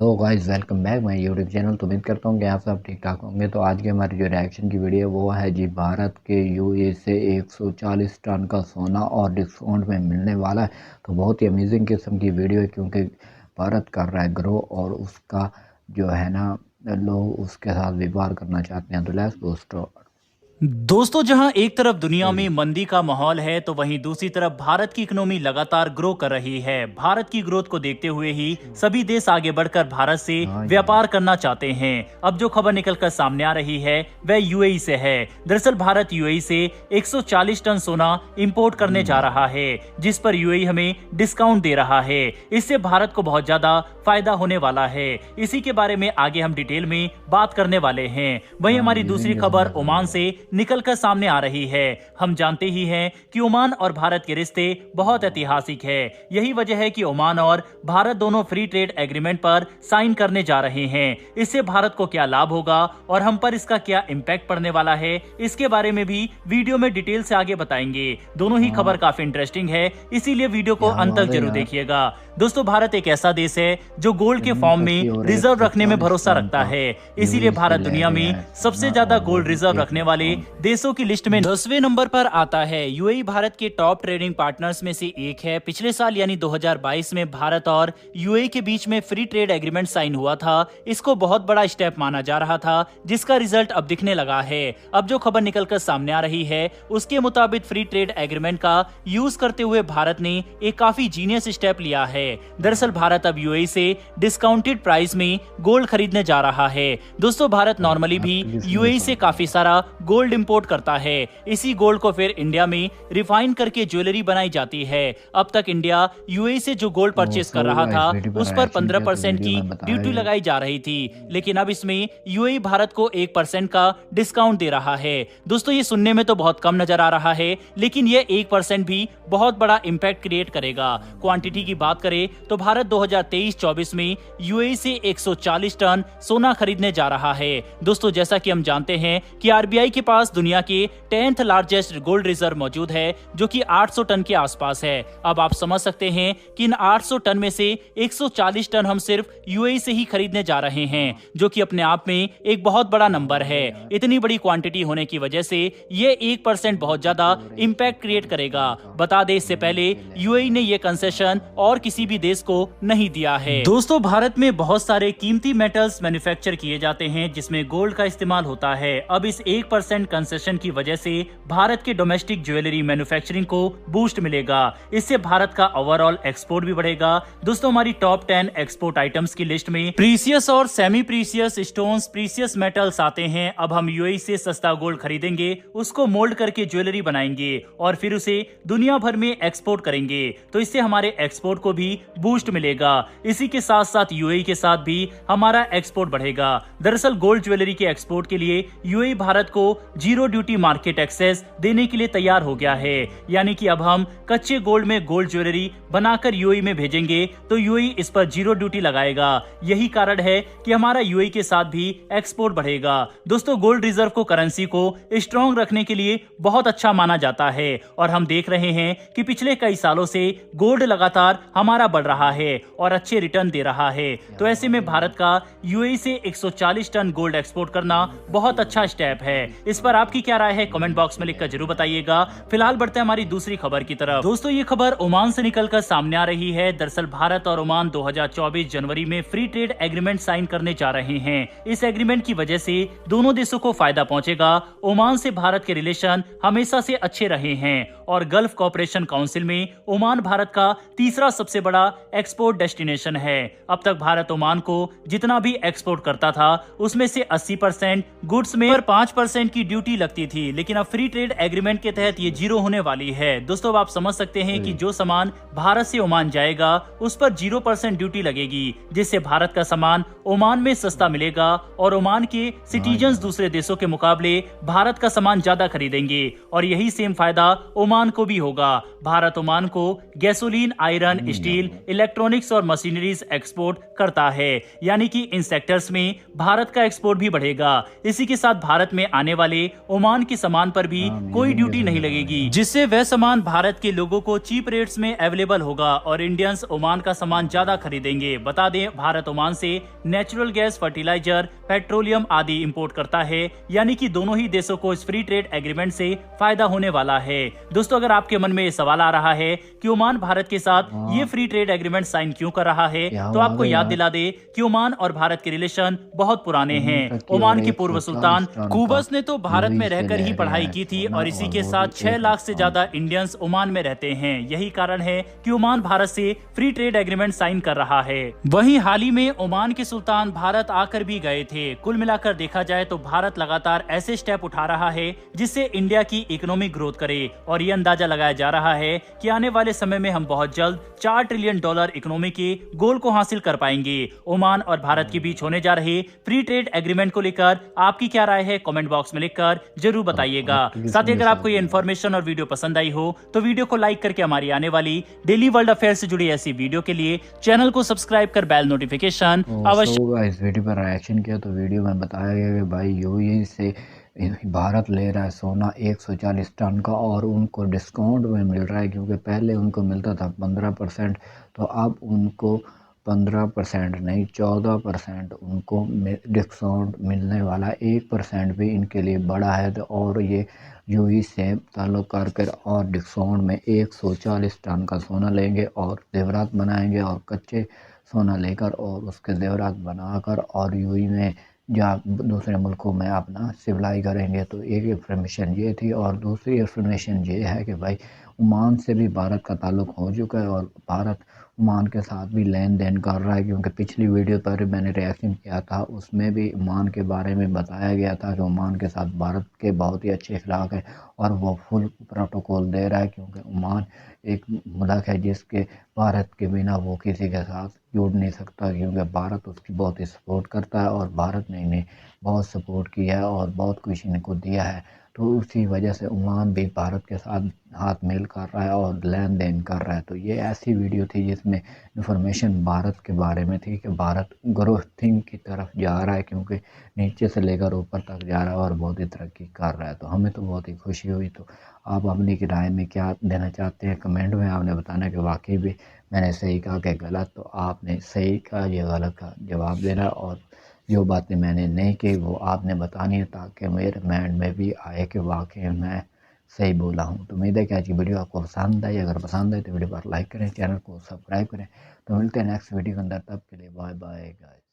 तो guys welcome back my YouTube channel. तो उम्मीद करता हूँ कि आप सब ठीक ठाक होंगे। तो आज की हमारी जो रिएक्शन की वीडियो है वो है जी, भारत के यूए से 140 टन का सोना और डिस्काउंट में मिलने वाला है। तो बहुत ही अमेजिंग किस्म की वीडियो है, क्योंकि भारत कर रहा है ग्रो और उसका जो है ना, लोग उसके साथ व्यापार करना चाहते हैं। तो लेट्स गो स्टार्ट। दोस्तों, जहां एक तरफ दुनिया में मंदी का माहौल है तो वहीं दूसरी तरफ भारत की इकोनॉमी लगातार ग्रो कर रही है। भारत की ग्रोथ को देखते हुए ही सभी देश आगे बढ़कर भारत से व्यापार करना चाहते हैं। अब जो खबर निकलकर सामने आ रही है वह यूएई से है। दरअसल भारत यूएई से 140 टन सोना इंपोर्ट करने जा रहा है, जिस पर यूएई हमें डिस्काउंट दे रहा है। इससे भारत को बहुत ज्यादा फायदा होने वाला है। इसी के बारे में आगे हम डिटेल में बात करने वाले हैं। वहीं हमारी दूसरी खबर ओमान से निकलकर सामने आ रही है। हम जानते ही हैं कि ओमान और भारत के रिश्ते बहुत ऐतिहासिक है। यही वजह है कि ओमान और भारत दोनों फ्री ट्रेड एग्रीमेंट पर साइन करने जा रहे हैं। इससे भारत को क्या लाभ होगा और हम पर इसका क्या इम्पैक्ट पड़ने वाला है, इसके बारे में भी वीडियो में डिटेल से आगे बताएंगे। दोनों ही खबर काफी इंटरेस्टिंग है, इसीलिए वीडियो को अंत तक जरूर देखिएगा। दोस्तों, भारत एक ऐसा देश है जो गोल्ड के फॉर्म में रिजर्व रखने में भरोसा रखता है। इसीलिए भारत दुनिया में सबसे ज्यादा गोल्ड रिजर्व रखने वाले देशों की लिस्ट में 10वें नंबर पर आता है। यूएई भारत के टॉप ट्रेडिंग पार्टनर्स में से एक है। पिछले साल यानी 2022 में भारत और यूएई के बीच में फ्री ट्रेड एग्रीमेंट साइन हुआ था। इसको बहुत बड़ा स्टेप माना जा रहा था, जिसका रिजल्ट अब दिखने लगा है। अब जो खबर निकलकर सामने आ रही है उसके मुताबिक फ्री ट्रेड एग्रीमेंट का यूज करते हुए भारत ने एक काफी जीनियस स्टेप लिया है। दरअसल भारत अब यूएई से डिस्काउंटेड प्राइस में गोल्ड खरीदने जा रहा है। दोस्तों, भारत नॉर्मली भी यूएई से काफी सारा गोल्ड इंपोर्ट करता है। इसी गोल्ड को फिर इंडिया में रिफाइन करके ज्वेलरी बनाई जाती है। अब तक इंडिया यूएई से जो गोल्ड परचेस कर रहा था उस पर 15% की ड्यूटी लगाई जा रही थी, लेकिन अब इसमें यूएई भारत को 1% का डिस्काउंट दे रहा है। दोस्तों, ये सुनने में तो बहुत कम नजर आ रहा है, लेकिन ये 1% भी बहुत बड़ा इंपैक्ट क्रिएट करेगा। क्वांटिटी की बात करें तो भारत 2023-24 में यूएई से 140 टन सोना खरीदने जा रहा है। दोस्तों, जैसा कि हम जानते हैं कि आरबीआई के पास दुनिया के 10th लार्जेस्ट गोल्ड रिजर्व मौजूद है, जो कि 800 टन के आसपास है। अब आप समझ सकते हैं कि इन 800 टन में से 140 टन हम सिर्फ यूएई से ही खरीदने जा रहे हैं, जो कि अपने आप में एक बहुत बड़ा नंबर है। इतनी बड़ी क्वांटिटी होने की वजह से ये 1% बहुत ज्यादा इंपैक्ट क्रिएट करेगा। बता दें, इससे पहले यूएई ने ये कंसेशन और किसी भी देश को नहीं दिया है। दोस्तों, भारत में बहुत सारे कीमती मेटल्स मैन्युफैक्चर किए जाते हैं जिसमें गोल्ड का इस्तेमाल होता है। अब इस 1% कंसेशन की वजह से भारत के डोमेस्टिक ज्वेलरी मैन्युफैक्चरिंग को बूस्ट मिलेगा। इससे भारत का ओवरऑल एक्सपोर्ट भी बढ़ेगा। दोस्तों, हमारी टॉप 10 एक्सपोर्ट आइटम्स की लिस्ट में प्रीसियस और semi precious stones, precious metals आते हैं। अब हम यूएई से सस्ता गोल्ड खरीदेंगे, उसको मोल्ड करके ज्वेलरी बनाएंगे और फिर उसे दुनिया भर में एक्सपोर्ट करेंगे। तो इससे हमारे एक्सपोर्ट को भी बूस्ट मिलेगा। इसी के साथ साथ यूएई के साथ भी हमारा एक्सपोर्ट बढ़ेगा। दरअसल गोल्ड ज्वेलरी के एक्सपोर्ट के लिए यूएई भारत को जीरो ड्यूटी मार्केट एक्सेस देने के लिए तैयार हो गया है। यानी कि अब हम कच्चे गोल्ड में गोल्ड ज्वेलरी बनाकर यूएई में भेजेंगे तो यूएई इस पर जीरो ड्यूटी लगाएगा। यही कारण है कि हमारा यूएई के साथ भी एक्सपोर्ट बढ़ेगा। दोस्तों, गोल्ड रिजर्व को, करेंसी को स्ट्रॉन्ग रखने के लिए बहुत अच्छा माना जाता है और हम देख रहे हैं कि पिछले कई सालों से गोल्ड लगातार हमारा बढ़ रहा है और अच्छे रिटर्न दे रहा है। तो ऐसे में भारत का यूएई से 140 टन गोल्ड एक्सपोर्ट करना बहुत अच्छा स्टेप है। इस पर आपकी क्या राय है, कमेंट बॉक्स में लिखकर जरूर बताइएगा। फिलहाल बढ़ते हैं हमारी दूसरी खबर की तरफ। दोस्तों, ये खबर ओमान से निकलकर सामने आ रही है। दरअसल भारत और ओमान 2024 जनवरी में फ्री ट्रेड एग्रीमेंट साइन करने जा रहे हैं। इस एग्रीमेंट की वजह से दोनों देशों को फायदा पहुंचेगा। ओमान से भारत के रिलेशन हमेशा से अच्छे रहे हैं और गल्फ कोऑपरेशन काउंसिल में ओमान भारत का तीसरा सबसे बड़ा एक्सपोर्ट डेस्टिनेशन है। अब तक भारत ओमान को जितना भी एक्सपोर्ट करता था उसमें से 80% गुड्स में 5% की ड्यूटी लगती थी, लेकिन अब फ्री ट्रेड एग्रीमेंट के तहत ये जीरो होने वाली है। दोस्तों, अब आप समझ सकते हैं कि जो सामान भारत से ओमान जाएगा उस पर 0% ड्यूटी लगेगी, जिससे भारत का सामान ओमान में सस्ता मिलेगा और ओमान के सिटीजन्स दूसरे देशों के मुकाबले भारत का सामान ज्यादा खरीदेंगे और यही सेम फायदा ओमान को भी होगा। भारत ओमान को gasoline, iron, steel steel, electronics और मशीनरीज एक्सपोर्ट करता है, यानी कि इन सेक्टर्स में भारत का एक्सपोर्ट भी बढ़ेगा। इसी के साथ भारत में आने वाले ओमान के सामान पर भी कोई ड्यूटी नहीं लगेगी, जिससे वह सामान भारत के लोगों को चीप रेट्स में अवेलेबल होगा और इंडियंस ओमान का सामान ज्यादा खरीदेंगे। बता दें, भारत ओमान से नेचुरल गैस, फर्टिलाइजर, पेट्रोलियम आदि इंपोर्ट करता है, यानी कि दोनों ही देशों को इस फ्री ट्रेड एग्रीमेंट से फायदा होने वाला है। दोस्तों, अगर आपके मन में ये सवाल आ रहा है कि ओमान भारत के साथ ये फ्री ट्रेड एग्रीमेंट साइन क्यों कर रहा है, तो आपको याद दिला दे कि ओमान और भारत के रिलेशन बहुत पुराने हैं। ओमान के पूर्व सुल्तान कुबस ने तो भारत में रहकर ही पढ़ाई की थी और इसी के साथ 6 लाख से ज्यादा इंडियंस ओमान में रहते हैं। यही कारण है कि ओमान भारत से फ्री ट्रेड एग्रीमेंट साइन कर रहा है। वहीं हाल ही में ओमान के सुल्तान भारत आकर भी गए थे। कुल मिलाकर देखा जाए तो भारत लगातार ऐसे स्टेप उठा रहा है जिससे इंडिया की इकोनॉमिक ग्रोथ करे और ये अंदाजा लगाया जा रहा है कि आने वाले समय में हम बहुत जल्द $4 ट्रिलियन इकोनॉमी के गोल को हासिल कर पाएंगे। ओमान और भारत के बीच होने जा रहे फ्री ट्रेड एग्रीमेंट को लेकर आपकी क्या राय है, कमेंट बॉक्स में लिखकर जरूर बताइएगा। साथ ही अगर आपको ये इन्फॉर्मेशन और वीडियो पसंद आई हो तो वीडियो को लाइक करके हमारी आने वाली डेली वर्ल्ड अफेयर से जुड़ी ऐसी वीडियो के लिए चैनल को सब्सक्राइब कर बेल नोटिफिकेशन अवश्य। इस वीडियो पर रिएक्शन किया तो वीडियो में बताया गया कि भाई यूएई से भारत ले रहा है सोना 140 टन का और उनको डिस्काउंट में मिल रहा है, क्योंकि पहले उनको मिलता था 15%, तो अब उनको 15% नहीं 14% उनको डिस्काउंट मिलने वाला है। 1% भी इनके लिए बड़ा है। तो और ये यूएई से ताल्लुक़ कर और डिस्काउंट में 140 टन का सोना लेंगे और जेवरात बनाएंगे और कच्चे सोना लेकर और उसके जेवरात बनाकर और यूएई में या दूसरे मुल्कों में अपना सप्लाई करेंगे। तो एक इन्फॉर्मेशन ये थी और दूसरी इन्फॉर्मेशन ये है कि भाई ओमान से भी भारत का ताल्लुक़ हो चुका है और भारत ओमान के साथ भी लेन देन कर रहा है, क्योंकि पिछली वीडियो पर मैंने रिएक्शन किया था उसमें भी ओमान के बारे में बताया गया था कि ओमान के साथ भारत के बहुत ही अच्छे अखलाक है और वो फुल प्रोटोकॉल दे रहा है, क्योंकि ओमान एक मुल्क है जिसके भारत के बिना वो किसी के साथ जुड़ नहीं सकता, क्योंकि भारत उसकी बहुत ही सपोर्ट करता है और भारत ने इन्हें बहुत सपोर्ट किया है और बहुत कुछ इनको दिया है। तो उसी वजह से ओमान भी भारत के साथ हाथ मेल कर रहा है और लेन देन कर रहा है। तो ये ऐसी वीडियो थी जिसमें इन्फॉर्मेशन भारत के बारे में थी कि भारत ग्रोथिंग की तरफ जा रहा है, क्योंकि नीचे से लेकर ऊपर तक जा रहा है और बहुत ही तरक्की कर रहा है। तो हमें तो बहुत ही खुशी हुई। तो आप अपनी की राय में क्या देना चाहते हैं कमेंट में आपने बताना कि वाकई भी मैंने सही कहा कि गलत। तो आपने सही कहा या गलत का जवाब देना और जो बातें मैंने नहीं की वो आपने बतानी है, ताकि मेरे माइंड में भी आए कि वाकई मैं सही बोला हूँ। तो उम्मीद है कि आज की वीडियो आपको पसंद आई। अगर पसंद आए तो वीडियो पर लाइक करें, चैनल को सब्सक्राइब करें। तो मिलते हैं नेक्स्ट वीडियो के अंदर, तब के लिए बाय बाय गाइस।